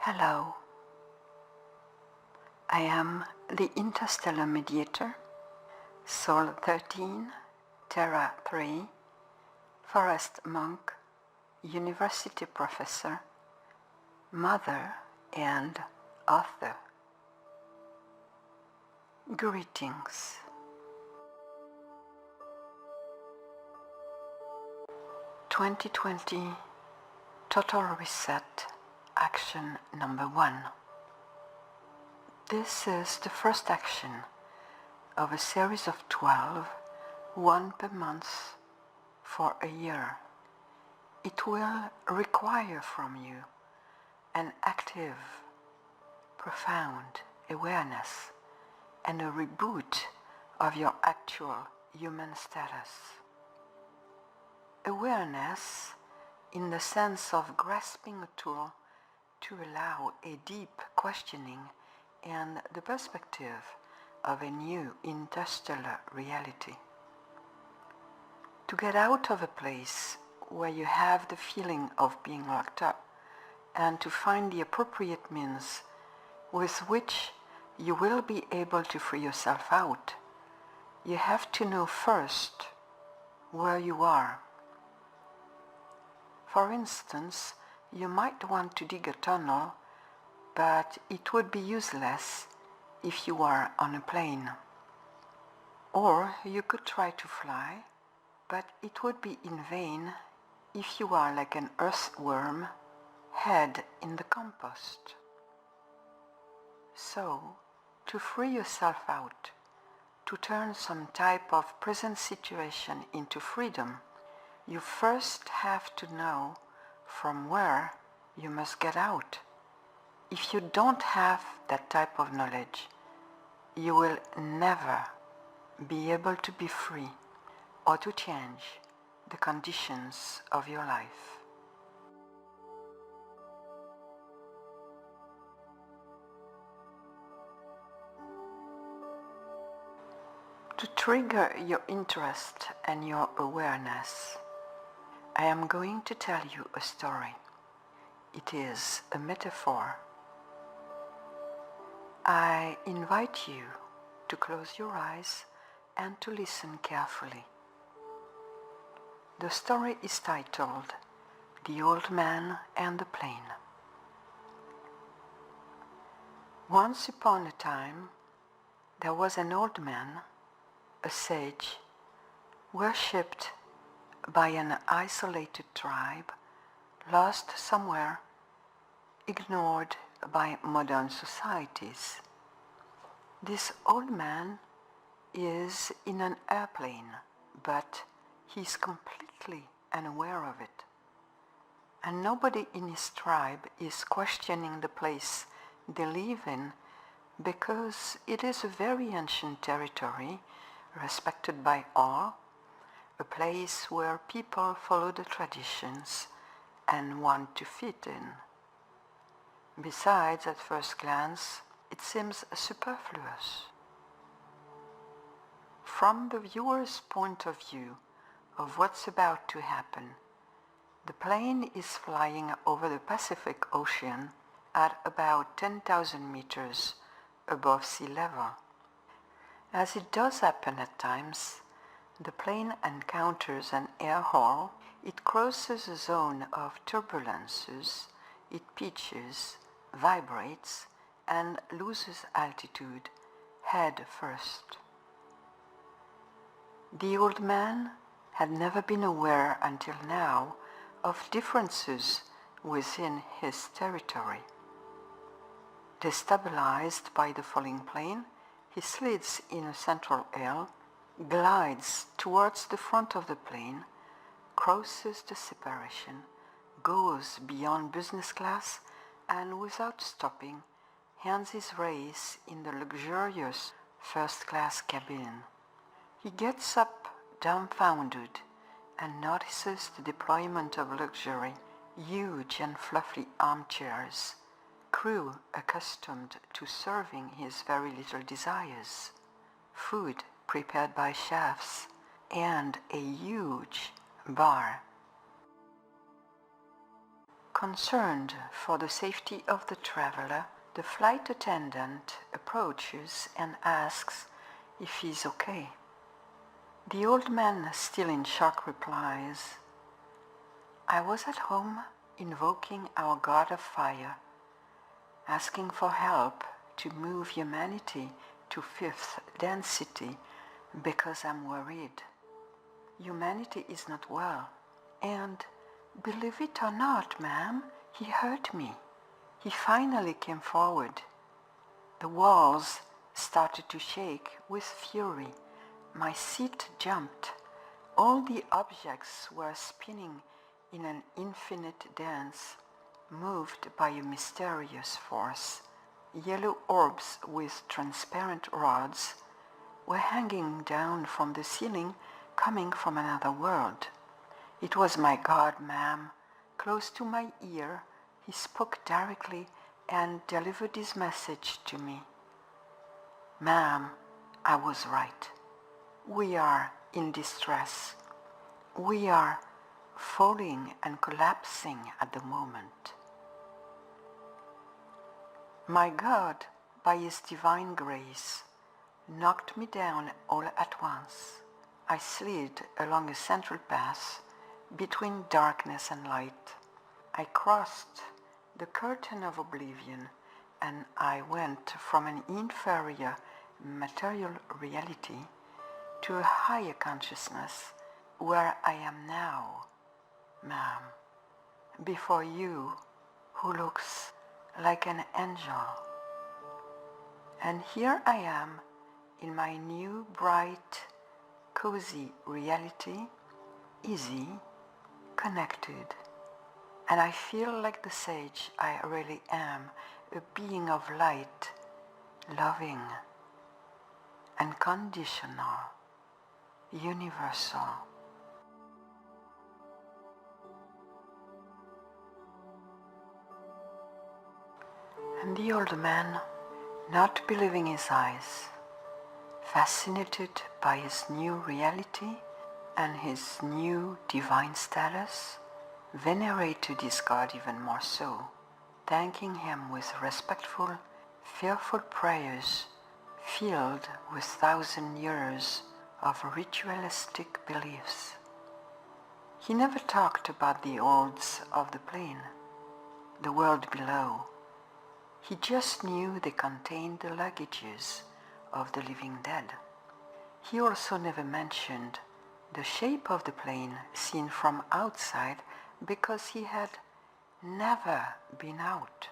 Hello, I am the interstellar mediator, Soul 13, Terra 3, forest monk, university professor, mother and author. Greetings. (2020) Total Reset Action number 1. This is the first action of a series of 12, one per month, for a year. It will require from you an active, profound awareness and a reboot of your actual human status. Awareness in the sense of grasping a tool to allow a deep questioning and the perspective of a new interstellar reality. To get out of a place where you have the feeling of being locked up and to find the appropriate means with which you will be able to free yourself out, you have to know first where you are. For instance, you might want to dig a tunnel, but it would be useless if you are on a plane. Or you could try to fly, but it would be in vain if you are like an earthworm, head in the compost. So, to free yourself out, to turn some type of present situation into freedom, you first have to know from where you must get out. If you don't have that type of knowledge, you will never be able to be free or to change the conditions of your life. To trigger your interest and your awareness, I am going to tell you a story. It is a metaphor. I invite you to close your eyes and to listen carefully. The story is titled The Old Man and the Plane. Once upon a time, there was an old man, a sage, worshipped by an isolated tribe, lost somewhere, ignored by modern societies. This old man is in an airplane, but he's completely unaware of it. And nobody in his tribe is questioning the place they live in, because it is a very ancient territory, respected by all, a place where people follow the traditions and want to fit in. Besides, at first glance, it seems superfluous. From the viewer's point of view of what's about to happen, the plane is flying over the Pacific Ocean at about 10,000 meters above sea level. As it does happen at times, the plane encounters an air hole, it crosses a zone of turbulences, it pitches, vibrates, and loses altitude head first. The old man had never been aware until now of differences within his territory. Destabilized by the falling plane, he slides in a central aisle, glides towards the front of the plane, crosses the separation, goes beyond business class, and without stopping, ends his race in the luxurious first-class cabin. He gets up dumbfounded and notices the deployment of luxury, huge and fluffy armchairs, crew accustomed to serving his very little desires, food prepared by chefs, and a huge bar. Concerned for the safety of the traveler, the flight attendant approaches and asks if he's okay. The old man, still in shock, replies, "I was at home invoking our god of fire, asking for help to move humanity to fifth density because I'm worried. Humanity is not well, and believe it or not, ma'am, he hurt me." He finally came forward. The walls started to shake with fury. My seat jumped. All the objects were spinning in an infinite dance, moved by a mysterious force. Yellow orbs with transparent rods were hanging down from the ceiling, coming from another world. It was my God, ma'am. Close to my ear, he spoke directly and delivered his message to me. "Ma'am, I was right. We are in distress. We are falling and collapsing at the moment." My God, by his divine grace, knocked me down all at once. I slid along a central path between darkness and light. I crossed the curtain of oblivion, and I went from an inferior material reality to a higher consciousness, where I am now, ma'am, before you, who looks like an angel. And here I am in my new bright, cozy reality, easy, connected. And I feel like the sage I really am, a being of light, loving, unconditional, universal. And the old man, not believing his eyes, fascinated by his new reality and his new divine status, venerated his God even more so, thanking him with respectful, fearful prayers filled with 1,000 years of ritualistic beliefs. He never talked about the olds of the plane, the world below. He just knew they contained the luggages of the living dead. He also never mentioned the shape of the plane seen from outside, because he had never been out,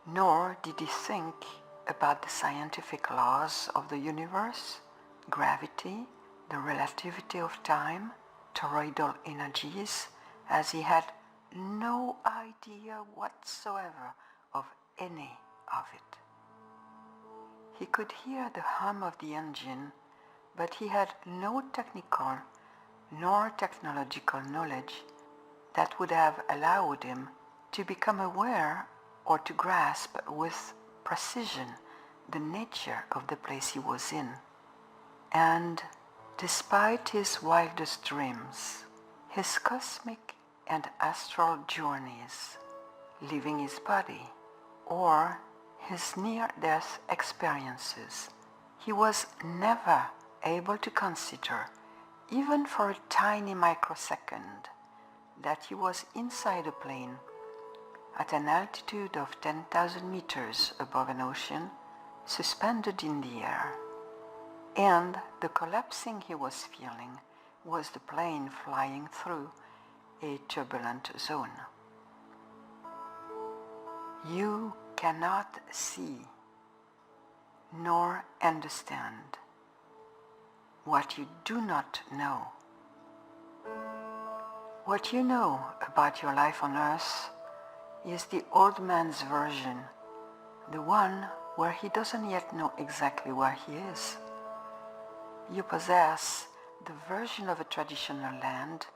nor did he think about the scientific laws of the universe, gravity, the relativity of time, toroidal energies, as he had no idea whatsoever of any of it. He could hear the hum of the engine, but he had no technical nor technological knowledge that would have allowed him to become aware or to grasp with precision the nature of the place he was in. And despite his wildest dreams, his cosmic and astral journeys, leaving his body, or his near-death experiences, he was never able to consider, even for a tiny microsecond, that he was inside a plane at an altitude of 10,000 meters above an ocean, suspended in the air. And the collapsing he was feeling was the plane flying through a turbulent zone. You cannot see nor understand what you do not know. What you know about your life on earth is the old man's version, the one where he doesn't yet know exactly where he is. You possess the version of a traditional land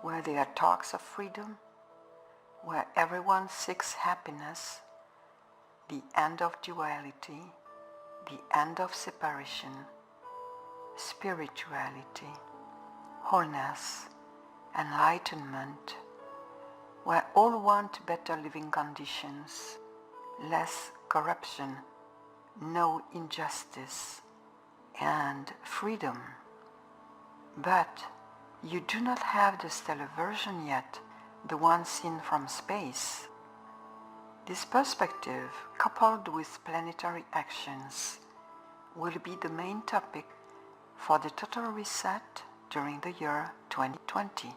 where there are talks of freedom, where everyone seeks happiness, the end of duality, the end of separation, spirituality, wholeness, enlightenment, where all want better living conditions, less corruption, no injustice, and freedom. But you do not have the stellar version yet, the one seen from space. This perspective, coupled with planetary actions, will be the main topic for the total reset during the year 2020.